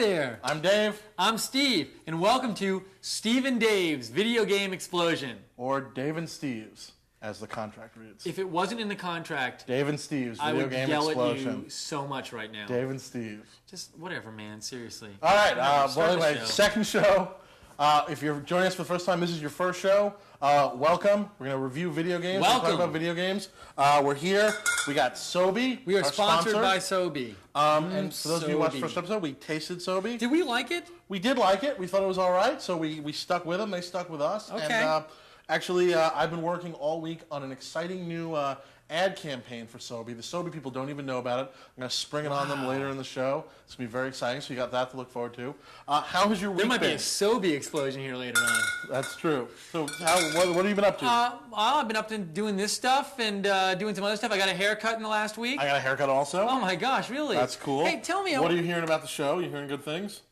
there! I'm Dave. I'm Steve, and welcome to Steve and Dave's Video Game Explosion. Or Dave and Steve's, as the contract reads. If it wasn't in the contract, Dave and Steve's I Video would Game yell Explosion. at you so much right now. Dave and Steve's. Just whatever, man. Seriously. All right. Start the show. Second show. If you're joining us for the first time, this is your first show. Welcome. We're going to review video games. Welcome. We're talking about video games. We're here. We got Sobe. We are our sponsored sponsor. by Sobe. And for those of you who watched the Sobe. first episode, we tasted Sobe. Did we like it? We did like it. We thought it was all right, so we stuck with them. They stuck with us. Okay. And actually, I've been working all week on an exciting new ad campaign for Sobe. The Sobe people don't even know about it. I'm going to spring it on them later in the show. It's going to be very exciting, so you got that to look forward to. How has your week There might be been? a Sobe explosion here later on. That's true. So what have you been up to? Well, I've been up to doing this stuff and doing some other stuff. I got a haircut in the last week. I got a haircut also. Oh my gosh, really? That's cool. Hey, tell me. What are you hearing about the show? You hearing good things?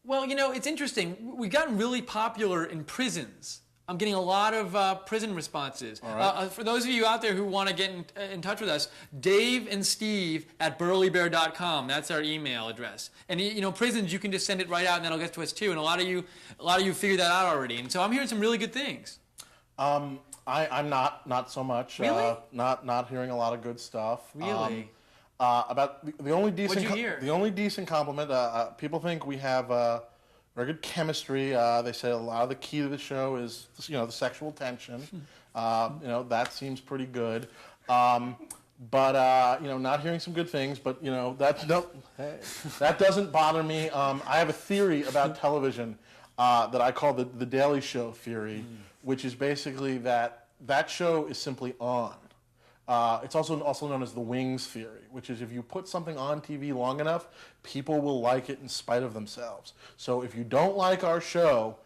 Well, you know, it's interesting. We've gotten really popular in prisons. I'm getting a lot of prison responses. All right. For those of you out there who want to get in touch with us, Dave and Steve at burleybear.com. That's our email address. And you know, prisons, you can just send it right out, and that'll get to us too. And a lot of you figured that out already. And so I'm hearing some really good things. I'm not so much. Really? Not hearing a lot of good stuff. Really? About the only decent What'd you hear? The only decent compliment. People think we have very good chemistry. They say a lot of the key to the show is the sexual tension. That seems pretty good. But not hearing some good things. But that doesn't bother me. I have a theory about television that I call the Daily Show theory, which is basically that show is simply on. It's also known as the Wings theory, which is if you put something on TV long enough, people will like it in spite of themselves. So if you don't like our show,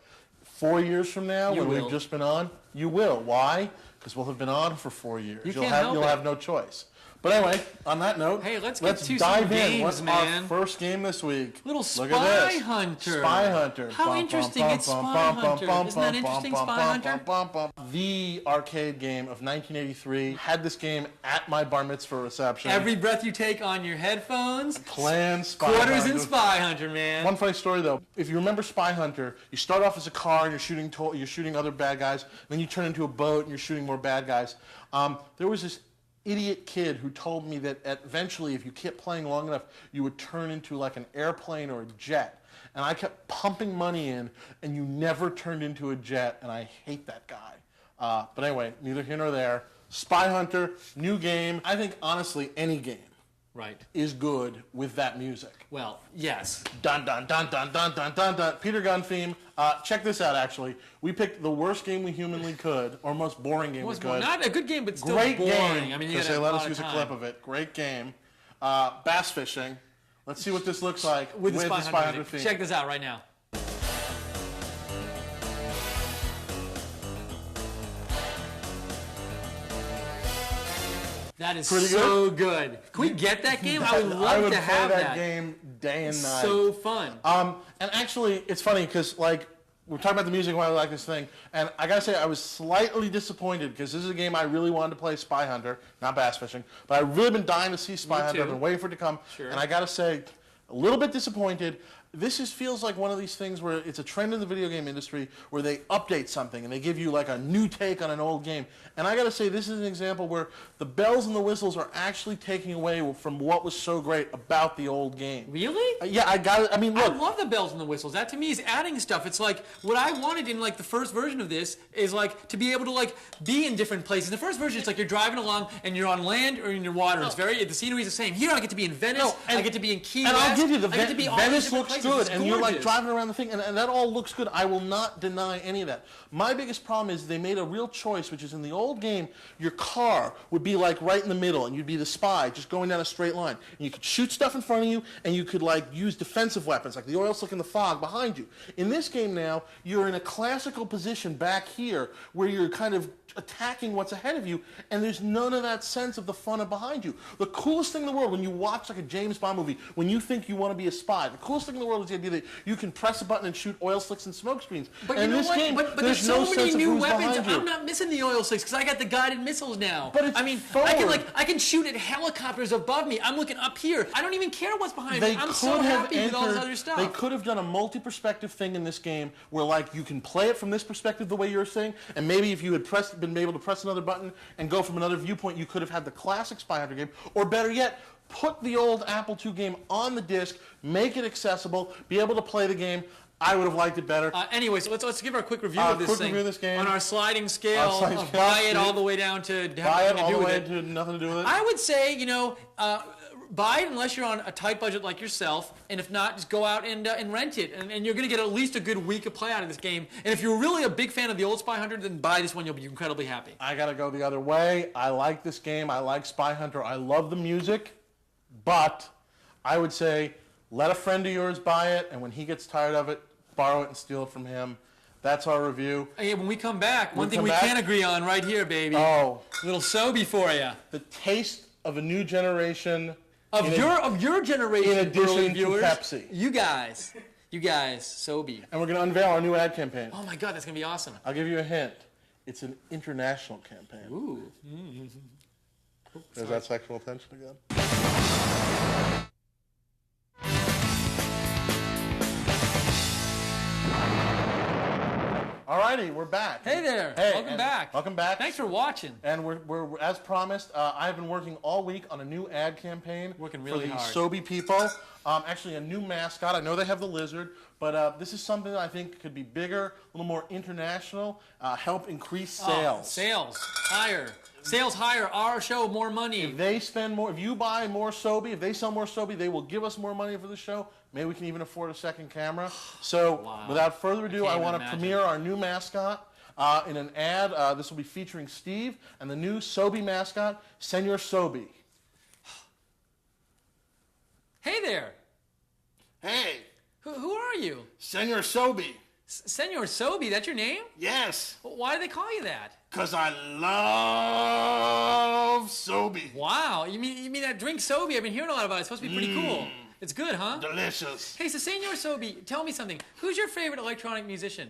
4 years from now, when we've just been on, you will. Why? Because we'll have been on for 4 years. You'll have no choice. But anyway, on that note, hey, let's dive some in. games, What's man. our first game this week? Little Look Spy at this. Hunter. Spy Hunter. How interesting. It's Spy Hunter. Isn't that interesting, Spy Hunter? The arcade game of 1983. Had this game at my bar mitzvah reception. Every breath you take on your headphones. Playing Spy Quarters Hunter. in Spy Hunter, man. One funny story though. If you remember Spy Hunter, you start off as a car and you're shooting other bad guys. Then you turn into a boat and you're shooting more bad guys. There was this idiot kid who told me that eventually, if you kept playing long enough, you would turn into like an airplane or a jet. And I kept pumping money in, and you never turned into a jet, and I hate that guy. But anyway, neither here nor there. Spy Hunter, new game. I think, honestly, any game is good with that music. Well, yes. Dun, dun, dun, dun, dun, dun, dun, dun. Peter Gunn theme. Check this out, actually. We picked the worst game we humanly could, or most boring game we could. Not a good game, but still Great boring. game, I mean, because they let us use a clip of it. Great game. Bass fishing. Let's see what this looks like with the Spy Hunter theme. Check this out right now. That is Pretty so good. Can we get that game? I would love to have play that game day and night. So fun. And actually, it's funny because we're talking about the music, why I like this thing, and I gotta say I was slightly disappointed because this is a game I really wanted to play, Spy Hunter, not bass fishing, but I've really been dying to see Spy Hunter. I've been waiting for it to come, and I gotta say, a little bit disappointed. This just feels like one of these things where it's a trend in the video game industry where they update something and they give you like a new take on an old game. And I got to say, this is an example where the bells and the whistles are actually taking away from what was so great about the old game. Really? Yeah, I mean, look. I love the bells and the whistles. That to me is adding stuff. It's like what I wanted in like the first version of this is like to be able to like be in different places. The first version, it's like you're driving along and you're on land or in your water. It's the scenery is the same. Here I get to be in Venice. I get to be in Key West. And I'll give you Venice looks good, and you're like driving around the thing, and that all looks good. I will not deny any of that. My biggest problem is they made a real choice, which is in the old game, your car would be like right in the middle, and you'd be the spy just going down a straight line. And you could shoot stuff in front of you, and you could like use defensive weapons, like the oil slick in the fog behind you. In this game now, you're in a classical position back here, where you're kind of attacking what's ahead of you, and there's none of that sense of the fun of behind you. The coolest thing in the world, when you watch like a James Bond movie, when you think you want to be a spy, the coolest thing in the world world was the idea that you can press a button and shoot oil slicks and smoke screens. But and you know in this what? game, but there's there's no so many sense of new who's weapons. behind you. I'm not missing the oil slicks because I got the guided missiles now. But it's I mean, forward. I can shoot at helicopters above me. I'm looking up here. I don't even care what's behind me. I'm so happy with all this other stuff. They could have done a multi-perspective thing in this game where, like, you can play it from this perspective the way you're saying, and maybe if you had been able to press another button and go from another viewpoint, you could have had the classic Spy Hunter game, or better yet, put the old Apple II game on the disc, make it accessible, be able to play the game. I would have liked it better. Anyways, let's give our quick review of this thing. Review of this game. On our sliding scale, buy it all the way down to buy it all the way to nothing to do with it. I would say, buy it unless you're on a tight budget like yourself, and if not, just go out and rent it, and you're going to get at least a good week of play out of this game. And if you're really a big fan of the old Spy Hunter, then buy this one. You'll be incredibly happy. I got to go the other way. I like this game. I like Spy Hunter. I love the music, but I would say let a friend of yours buy it, and when he gets tired of it, borrow it and steal it from him. That's our review. Hey, when we come back, one thing we can agree on right here, baby. Oh. Little Sobe for you. The taste of a new generation. Of your generation, in addition viewers, to Pepsi. You guys, Sobe. And we're going to unveil our new ad campaign. Oh my God, that's going to be awesome. I'll give you a hint. It's an international campaign. Ooh. Is that sexual tension again? Alrighty, we're back. Hey there. Hey, Welcome back. Welcome back. Thanks for watching. And we're as promised, I've been working all week on a new ad campaign Working really for the hard. Sobe people. Actually, a new mascot. I know they have the lizard, but this is something that I think could be bigger, a little more international, help increase sales. Sales higher. Sales higher. Our show, more money. If they spend more, if you buy more Sobe, if they sell more Sobe, they will give us more money for the show. Maybe we can even afford a second camera. So, Wow. without further ado, I want to imagine. premiere our new mascot in an ad. This will be featuring Steve and the new Sobe mascot, Senor Sobe. Hey there. Hey, Who are you? Senor Sobe. Senor Sobe, that's your name? Yes, Why do they call you that? because I love Sobe. Wow. You mean that drink Sobe? I've been hearing a lot about it. It's supposed to be pretty cool. It's good, huh? Delicious. Hey, so Senor Sobe, tell me something. Who's your favorite electronic musician?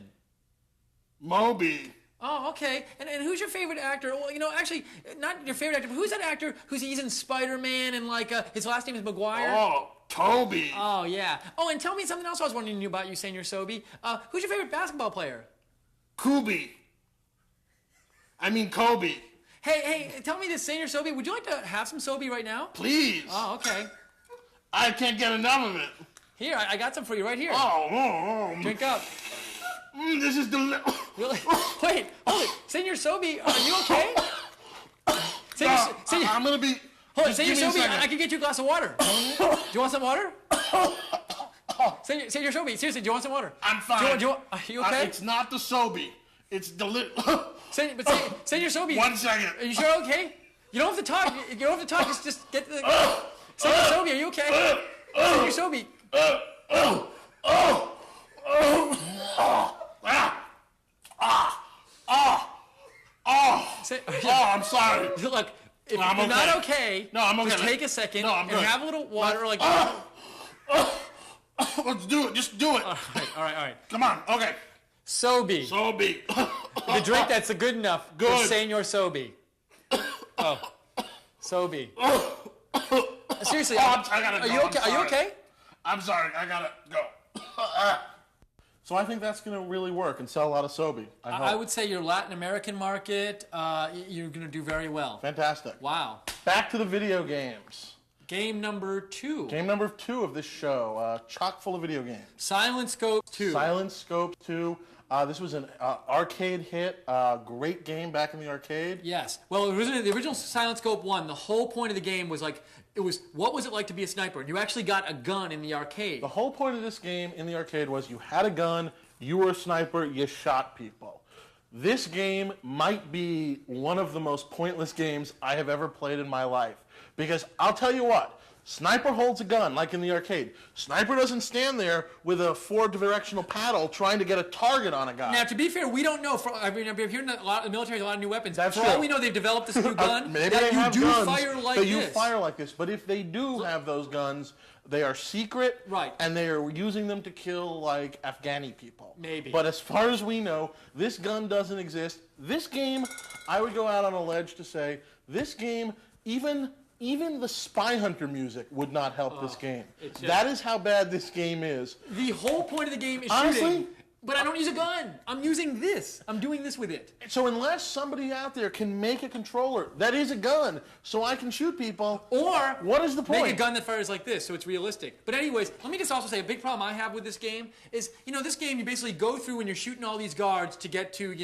Moby. Oh, okay. And who's your favorite actor? Well, actually, not your favorite actor, but who's that actor he's in Spider-Man and his last name is McGuire? Oh, Toby. Oh, yeah. Oh, and tell me something else I was wondering about you, Senor Sobe. Who's your favorite basketball player? Kobe. I mean Kobe. Hey, tell me this, Senor Sobe. Would you like to have some Sobe right now? Please. Oh, okay. I can't get enough of it. Here, I got some for you right here. Oh. Drink up. This is delicious. Really? Wait, hold it. Senor Sobe, are you okay? Senor, I'm gonna be. hold it. just give Senor me a Sobe, second. I can get you a glass of water. Do you want some water? Senor Sobe, seriously, do you want some water? I'm fine. Are you okay? It's not the Sobe. It's delicious. Senor Sobe, 1 second. are you sure okay? You don't have to talk. You don't have to talk. Just get the. Senor Sobe, are you okay? Senor Sobe. I'm sorry. Look, if I'm you're not okay. okay, No, I'm okay. just take a second No, I'm and good. have a little water. Let's do it. Just do it. All right. Come on. Okay. Sobe. Sobe. The drink that's good enough for Good. Senor Sobe. Oh, Sobe. Seriously, I gotta are go. you okay? I'm Are you sorry. okay? I'm sorry. I gotta go. So I think that's going to really work and sell a lot of Sobe. I would say your Latin American market, you're going to do very well. Fantastic. Wow. Back to the video games. Game number 2. Game number 2 of this show, chock full of video games. Silent Scope 2. Silent Scope 2. This was an arcade hit. Great game back in the arcade. Yes. Well, originally, the original Silent Scope 1, the whole point of the game was what was it like to be a sniper? And you actually got a gun in the arcade. The whole point of this game in the arcade was you had a gun, you were a sniper, you shot people. This game might be one of the most pointless games I have ever played in my life. Because I'll tell you what, Sniper holds a gun, like in the arcade. Sniper doesn't stand there with a 4-directional paddle trying to get a target on a guy. Now, to be fair, we don't know. I've been hearing that the military has a lot of new weapons. That's For true. all we know, they've developed this new gun Maybe that they you have do guns fire like that you this. fire like this. But if they do have those guns, they are secret, Right. and they are using them to kill like Afghani people. Maybe. But as far as we know, this gun doesn't exist. This game, I would go out on a ledge to say, this game, even the Spy Hunter music would not help this game. it's just- That is how bad this game is. The whole point of the game is Honestly? shooting. But I don't use a gun. I'm using this. I'm doing this with it. So unless somebody out there can make a controller that is a gun, so I can shoot people, Or what is the point? make a gun that fires like this, so it's realistic. But anyways, let me just also say a big problem I have with this game is, this game you basically go through when you're shooting all these guards to get to,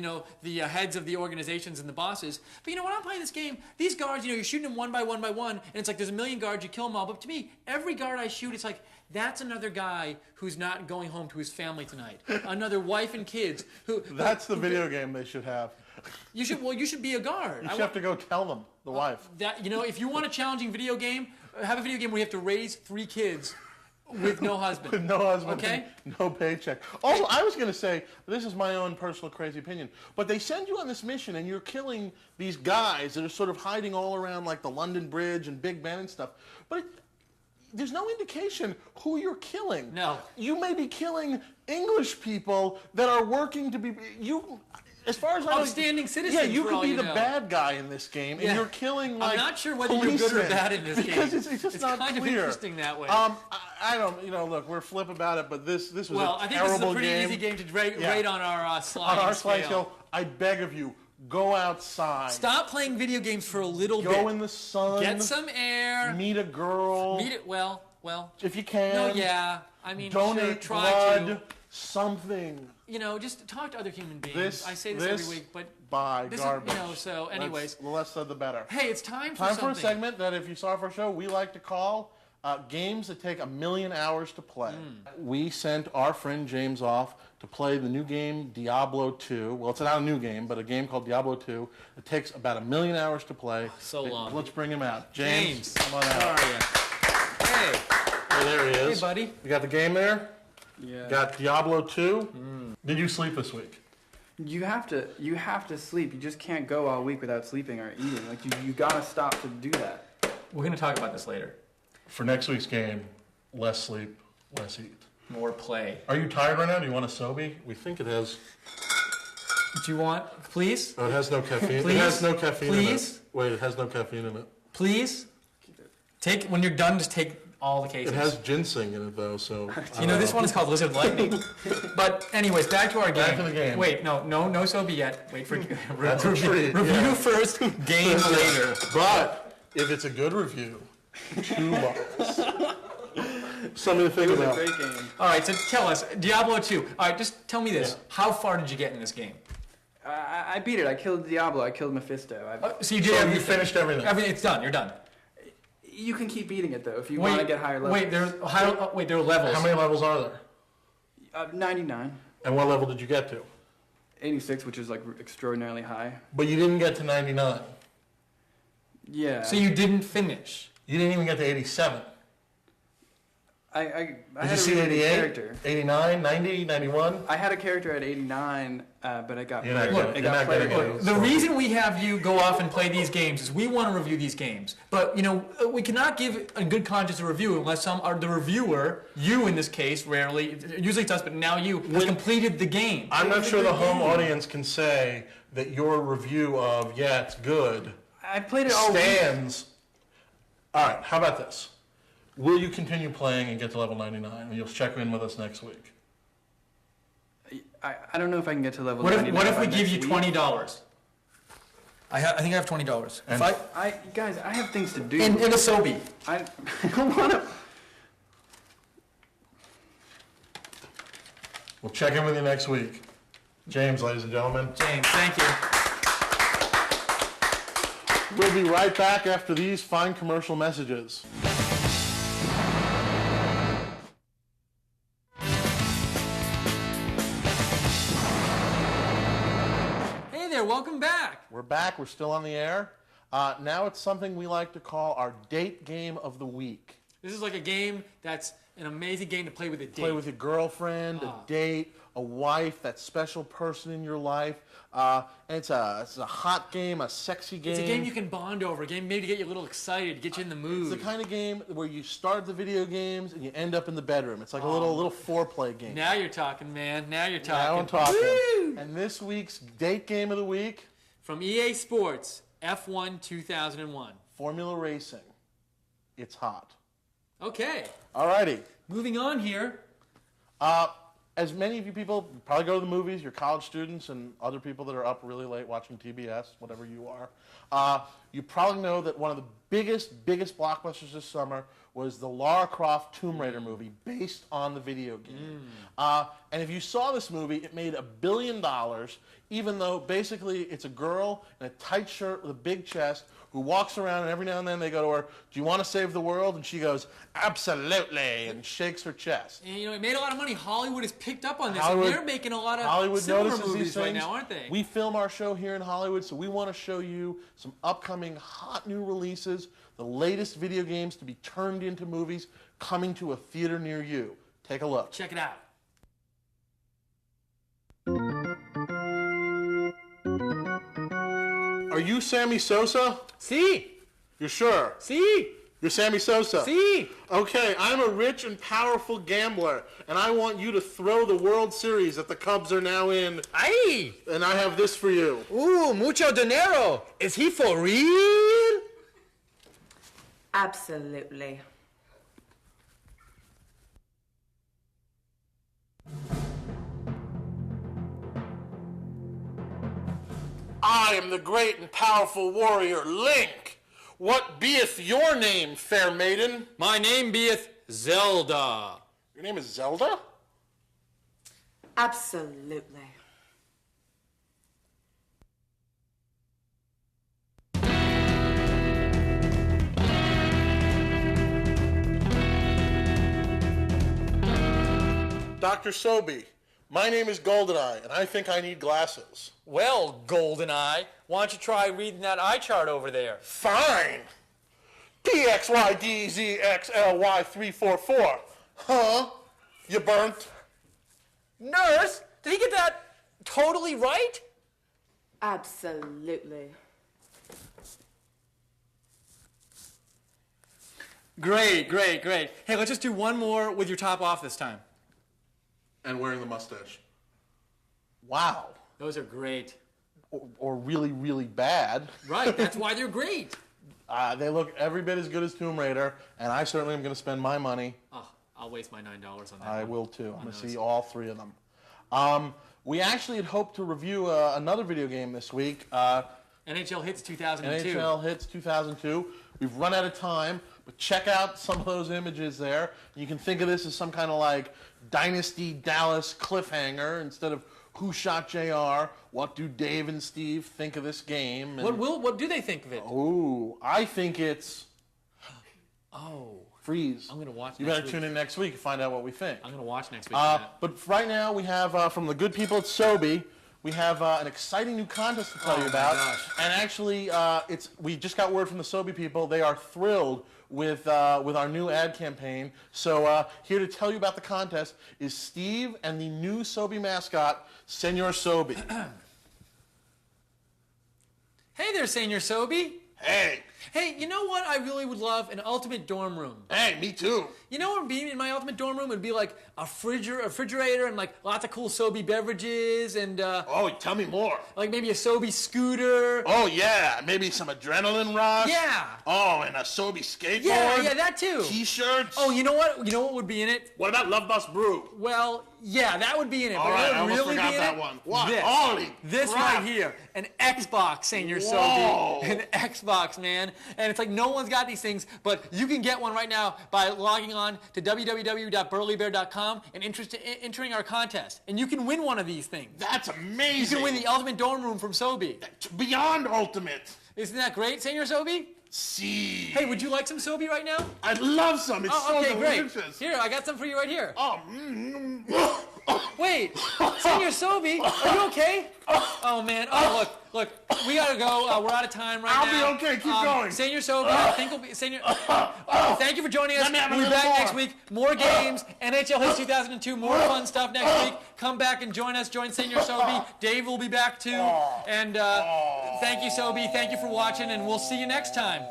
the heads of the organizations and the bosses. But when I'm playing this game, these guards, you're shooting them one by one, and it's like there's a million guards, you kill them all. But to me, every guard I shoot, it's like, that's another guy who's not going home to his family tonight. Another wife and kids who. That's the video game they should have. You should be a guard. You should have to go tell them, the wife. If you want a challenging video game, have a video game where you have to raise 3 kids with no husband. With no husband, Okay? and no paycheck. Also, I was going to say, this is my own personal crazy opinion, but they send you on this mission and you're killing these guys that are sort of hiding all around like the London Bridge and Big Ben and stuff. But there's no indication who you're killing. No. You may be killing English people that are working to be... As far as I know, Upstanding citizens, yeah, you for could all be you the know. bad guy in this game, and Yeah. you're killing like I'm not sure whether you're good or policemen, bad in this game. because it's just It's not kind of clear. interesting that way. I don't, look, we're flip about it, but this was Well, a I think this is terrible a pretty game. easy game to rate Yeah. on our sliding On our slide scale. scale, I beg of you, go outside. Stop playing video games for a little bit. Go in the sun. Get some air. Meet a girl. Meet it. Well. If you can. No, yeah. I mean, Donate sure, try blood. to. Something. Just talk to other human beings. This, I say this every week, but by this garbage. is, so anyways. The less said, the better. Hey, it's time for Time something. for a segment that, if you saw our show, we like to call games that take 1,000,000 hours to play. We sent our friend James off to play the new game Diablo 2. Well, it's not a new game, but a game called Diablo 2. It takes about 1,000,000 hours to play. So long. Let's bring him out. James, come on How out. are you? Hey. Oh, there he is. Hey, buddy. You got the game there? Yeah. Got Diablo 2. Did you sleep this week? You have to sleep. You just can't go all week without sleeping or eating. Like you gotta stop to do that. We're going to talk about this later. For next week's game, less sleep, less eat. More play. Are you tired right now? Do you want a Sobe? We think it has. Do you want, please? Oh, it has no caffeine. Please? It has no caffeine Please? in it. Wait, it has no caffeine in it. Please? When you're done, just take all the It cases. has ginseng in it, though, so... This one is called Lizard Lightning. But anyways, back to our game. Back to the game. Wait, no Sobe yet. Wait for That's a treat, review yeah. first, game later. But if it's a good review, 2 bucks. Something to think It was a about. great game. All right, so tell us, Diablo 2. All right, just tell me this. Yeah. How far did you get in this game? I beat it. I killed Diablo. I killed Mephisto. So you did So you everything. finished everything. It's done. You're done. You can keep beating it though if you want to get higher levels. Wait, there are levels. How many levels are there? 99, And what level did you get to? 86, which is like extraordinarily high. But you didn't get to 99. Yeah. So you didn't finish. You didn't even get to 87. I Did had you a see really good 88? character. 89, 90, 91? I had a character at 89, but I got You're not player- good. it You're got not player good at kills. The reason we have you go off and play these games is we want to review these games. But, we cannot give a good conscience a review unless the reviewer, you in this case, rarely, usually it's us, but now you, has completed the game. I'm not sure the home audience can say that your review of, yeah, it's good, I played it all week. stands. All right, how about this? Will you continue playing and get to level 99? And you'll check in with us next week. I don't know if I can get to level What 99 if we by give you next week. $20? I think I have $20. And- Guys, I have things to do. In a Sobe. I don't want to. We'll check in with you next week. James, ladies and gentlemen. James, thank you. We'll be right back after these fine commercial messages. Hey there, welcome back. We're back. We're still on the air. Now it's something we like to call our date game of the week. This is like a game that's an amazing game to play with a date. Play with your girlfriend, a date, a wife, that special person in your life. And it's a hot game, a sexy game. It's a game you can bond over, a game maybe to get you a little excited, to get you in the mood. It's the kind of game where you start the video games and you end up in the bedroom. It's like a little foreplay game. Now you're talking, man. Now you're talking. Now I'm talking. Woo! And this week's date game of the week, From EA Sports, F1 2001. Formula Racing. It's hot. Okay, Alrighty. moving on here. As many of you people probably go to the movies, you're college students and other people that are up really late watching TBS, whatever you are, you probably know that one of the biggest blockbusters this summer was the Lara Croft Tomb Raider movie based on the video game. And if you saw this movie, it made $1 billion, even though basically it's a girl in a tight shirt with a big chest who walks around, and every now and then they go to her, "Do you want to save the world?" And she goes, "Absolutely," and shakes her chest. And, it made a lot of money. Hollywood has picked up on this, Hollywood- and they're making a lot of Hollywood similar notices movies these right things. now, aren't they? We film our show here in Hollywood, so we want to show you some upcoming hot new releases, the latest video games to be turned into movies coming to a theater near you. Take a look. Check it out. Are you Sammy Sosa? See? You're sure? See? You're Sammy Sosa? See? Okay, I'm a rich and powerful gambler, and I want you to throw the World Series that the Cubs are now in, Ay! and I have this for you. Ooh, mucho dinero. Is he for real? Absolutely. I am the great and powerful warrior Link. What beeth your name, fair maiden? My name beeth Zelda. Your name is Zelda? Absolutely. Dr. Sobe, my name is Goldeneye, and I think I need glasses. Well, GoldenEye, why don't you try reading that eye chart over there? Fine. PXYDZXLY344. Huh? You burnt? Nurse, did he get that totally right? Absolutely. Great, great, great. Hey, let's just do one more with your top off this time. And wearing the mustache. Wow. Those are great. Or really, really bad. Right, that's why they're great. They look every bit as good as Tomb Raider, and I certainly am going to spend my money. Oh, I'll waste my $9 on that. I one. will too. I'm going to those. see all three of them. We actually had hoped to review another video game this week. NHL Hits 2002. NHL Hits 2002. We've run out of time, but check out some of those images there. You can think of this as some kind of like Dynasty Dallas cliffhanger instead of Who Shot JR? What do Dave and Steve think of this game? And, What do they think of it? ooh, I think it's Oh, freeze. I'm gonna watch You next better week. tune in next week to find out what we think. I'm gonna watch next week. on that. But right now we have from the good people at Sobe, we have an exciting new contest to tell you my about. gosh. And actually, we just got word from the Sobe people. They are thrilled with our new ad campaign. So here to tell you about the contest is Steve and the new Sobe mascot, Senor Sobe. Hey there, Senior Sobe. Hey, Hey, you know what I really would love? An ultimate dorm room. hey, me too. You know what would be in my ultimate dorm room? It would be like a refrigerator and like lots of cool Sobe beverages and Oh, tell me more. like maybe a Sobe scooter. Oh yeah, maybe some adrenaline rush. Yeah. Oh, and a Sobe skateboard. Yeah, that too. T-shirts. Oh, you know what? You know what would be in it? What about Love Bus Brew? Well, yeah, that would be in it. All but right, what I would almost really forgot be in that it? one. What? This. Holy This crap. right here. An Xbox, Senior Whoa. Sobe. An Xbox, man. And it's like no one's got these things, but you can get one right now by logging on to www.burlybear.com and entering our contest. And you can win one of these things. That's You amazing. can win the ultimate dorm room from Sobe. Beyond ultimate. Isn't that great, Senior Sobe? See. Hey, would you like some Sobe right now? I'd love some. It's Oh, so okay, great. delicious. Here, I got some for you right here. Oh, Wait, Senior Sobe, are you okay? Oh man, oh look, we gotta go. We're out of time right I'll now. be okay. Keep going. Senior Sobe, I think we'll be Senior. Thank you for joining us. Let me have a We'll be little back more. next week. More games, NHL Hits 2002, more fun stuff next week. Come back and join us. Join Senior Sobe. Dave will be back too. And thank you, Sobe. Thank you for watching, and we'll see you next time.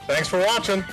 Thanks for watching.